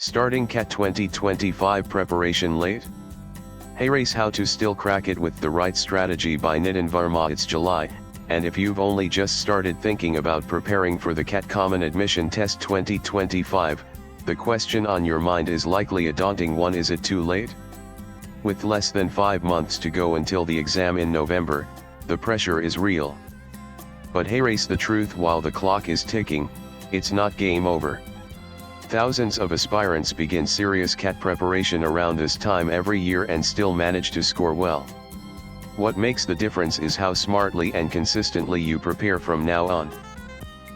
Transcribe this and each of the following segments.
Starting CAT 2025 preparation late? Hey race, how to still crack it with the right strategy by Nitin Verma. It's July, and if you've only just started thinking about preparing for the CAT Common Admission Test 2025, the question on your mind is likely a daunting one: is it too late? With less than 5 months to go until the exam in November, the pressure is real. But hey race, the truth, while the clock is ticking, it's not game over. Thousands of aspirants begin serious CAT preparation around this time every year and still manage to score well. What makes the difference is how smartly and consistently you prepare from now on.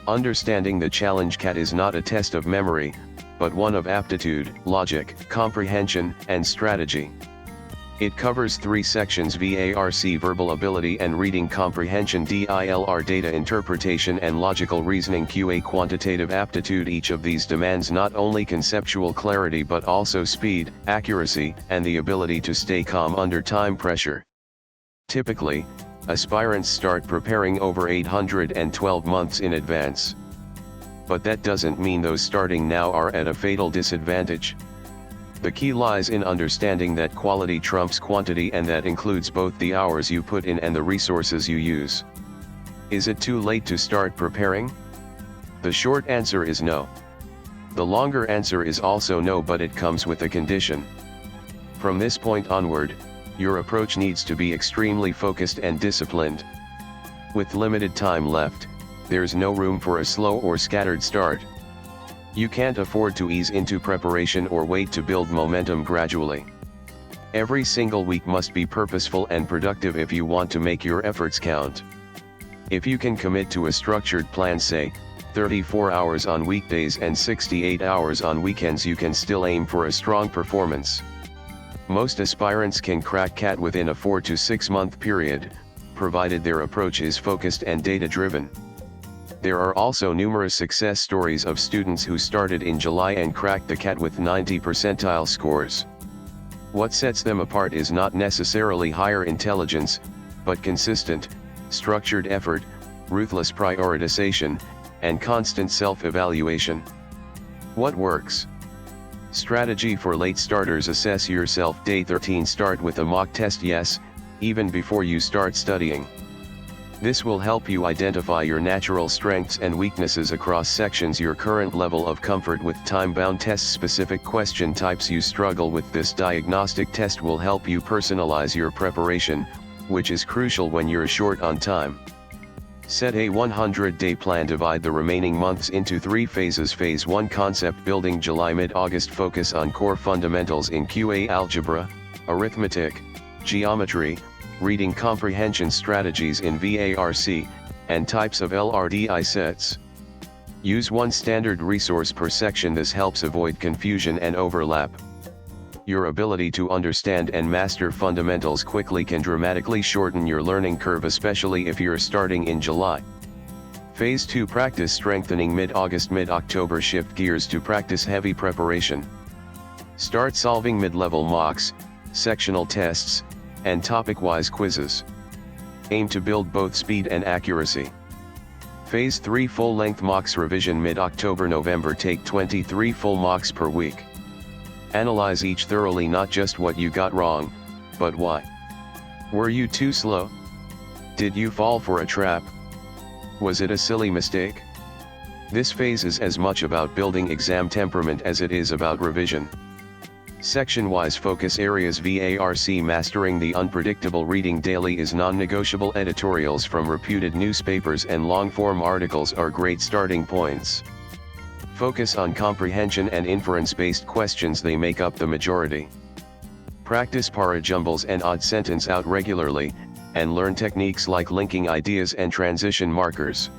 Understanding the challenge: CAT is not a test of memory, but one of aptitude, logic, comprehension, and strategy. It covers 3 sections: VARC verbal ability and reading comprehension, DILR data interpretation, and logical reasoning, QA quantitative aptitude. Each of these demands not only conceptual clarity but also speed, accuracy, and the ability to stay calm under time pressure. Typically, aspirants start preparing over 812 months in advance. But that doesn't mean those starting now are at a fatal disadvantage. The key lies in understanding that quality trumps quantity, and that includes both the hours you put in and the resources you use. Is it too late to start preparing? The short answer is no. The longer answer is also no, but it comes with a condition. From this point onward, your approach needs to be extremely focused and disciplined. With limited time left, there's no room for a slow or scattered start. You can't afford to ease into preparation or wait to build momentum gradually. Every single week must be purposeful and productive if you want to make your efforts count. If you can commit to a structured plan, say, 34 hours on weekdays and 68 hours on weekends, you can still aim for a strong performance. Most aspirants can crack CAT within a 4 to 6 month period, provided their approach is focused and data-driven. There are also numerous success stories of students who started in July and cracked the CAT with 90 percentile scores. What sets them apart is not necessarily higher intelligence, but consistent, structured effort, ruthless prioritization, and constant self-evaluation. What works? Strategy for late starters: assess yourself. Day 13, start with a mock test, yes, even before you start studying. This will help you identify your natural strengths and weaknesses across sections, your current level of comfort with time-bound tests, specific question types you struggle with. This diagnostic test will help you personalize your preparation, which is crucial when you're short on time. Set a 100-day plan. Divide the remaining months into 3 phases. Phase 1: concept building, July mid-August. Focus on core fundamentals in QA: algebra, arithmetic, geometry, reading comprehension, strategies in VARC, and types of LRDI sets. Use 1 standard resource per section. This helps avoid confusion and overlap. Your ability to understand and master fundamentals quickly can dramatically shorten your learning curve, especially if you're starting in July. Phase 2: practice strengthening, mid-August mid-October. Shift gears to practice-heavy preparation. Start solving mid-level mocks, sectional tests, and topic-wise quizzes. Aim to build both speed and accuracy. Phase 3: full-length mocks revision, mid-October November. Take 23 full mocks per week. Analyze each thoroughly, not just what you got wrong, but why. Were you too slow? Did you fall for a trap? Was it a silly mistake? This phase is as much about building exam temperament as it is about revision. Section-wise focus areas: VARC, mastering the unpredictable. Reading daily is non-negotiable. Editorials from reputed newspapers and long-form articles are great starting points. Focus on comprehension and inference-based questions, they make up the majority. Practice para jumbles and odd sentence out regularly, and learn techniques like linking ideas and transition markers.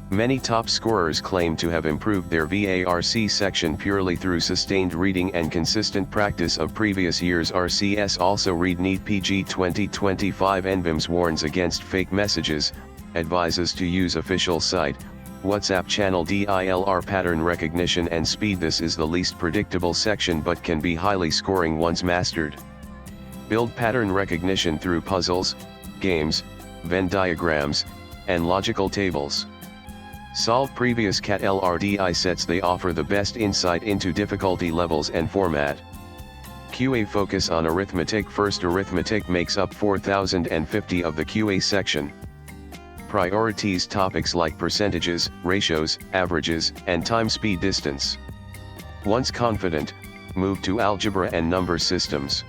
Many top scorers claim to have improved their VARC section purely through sustained reading and consistent practice of previous years' RCS. Also read NEET PG 2025. NBIMS warns against fake messages, advises to use official site, WhatsApp channel. DILR pattern recognition and speed. This is the least predictable section but can be highly scoring once mastered. Build pattern recognition through puzzles, games, Venn diagrams, and logical tables. Solve previous CAT LRDI sets. They offer the best insight into difficulty levels and format. QA focus on arithmetic. First, arithmetic makes up 4050 of the QA section. Priorities topics like percentages, ratios, averages, and time speed distance. Once confident, move to algebra and number systems.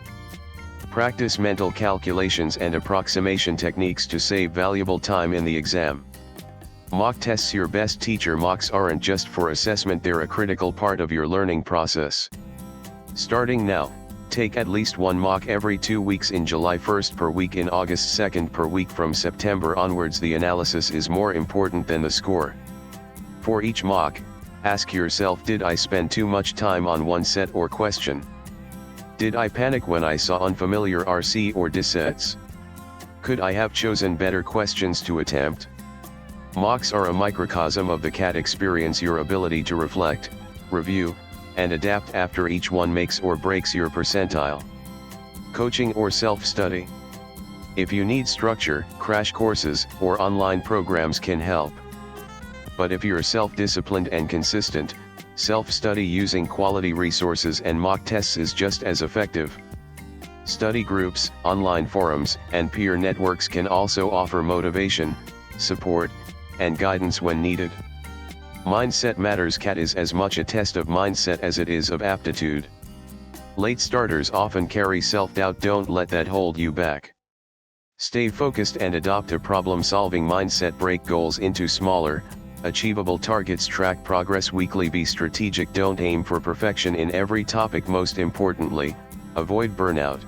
Practice mental calculations and approximation techniques to save valuable time in the exam. Mock tests. Your best teacher. Mocks aren't just for assessment, they're a critical part of your learning process. Starting now, take at least one mock every 2 weeks. In July 1st per week, in August 2nd per week. From September onwards, the analysis is more important than the score. For each mock, ask yourself, did I spend too much time on one set or question? Did I panic when I saw unfamiliar RC or DIS sets? Could I have chosen better questions to attempt? Mocks are a microcosm of the CAT experience. Your ability to reflect, review, and adapt after each one makes or breaks your percentile. Coaching or self-study. If you need structure, crash courses or online programs can help. But if you're self-disciplined and consistent, self-study using quality resources and mock tests is just as effective. Study groups, online forums, and peer networks can also offer motivation, support, and guidance when needed. Mindset matters. CAT is as much a test of mindset as it is of aptitude. Late starters often carry self-doubt. Don't let that hold you back. Stay focused and adopt a problem-solving mindset. Break goals into smaller, achievable targets. Track progress weekly. Be strategic. Don't aim for perfection in every topic. Most importantly, avoid burnout.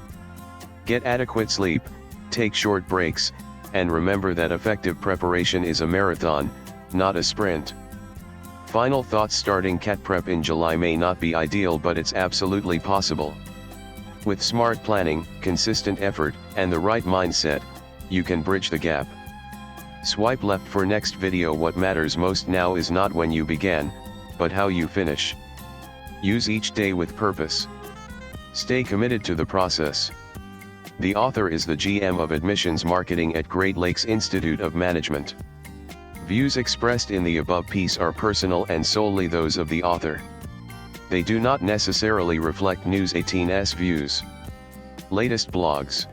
Get adequate sleep, take short breaks, and remember that effective preparation is a marathon, not a sprint. Final thoughts. Starting CAT prep in July may not be ideal, but it's absolutely possible. With smart planning, consistent effort, and the right mindset, you can bridge the gap. Swipe left for next video. What matters most now is not when you began, but how you finish. Use each day with purpose. Stay committed to the process. The author is the GM of Admissions Marketing at Great Lakes Institute of Management. Views expressed in the above piece are personal and solely those of the author. They do not necessarily reflect News 18's views. Latest blogs.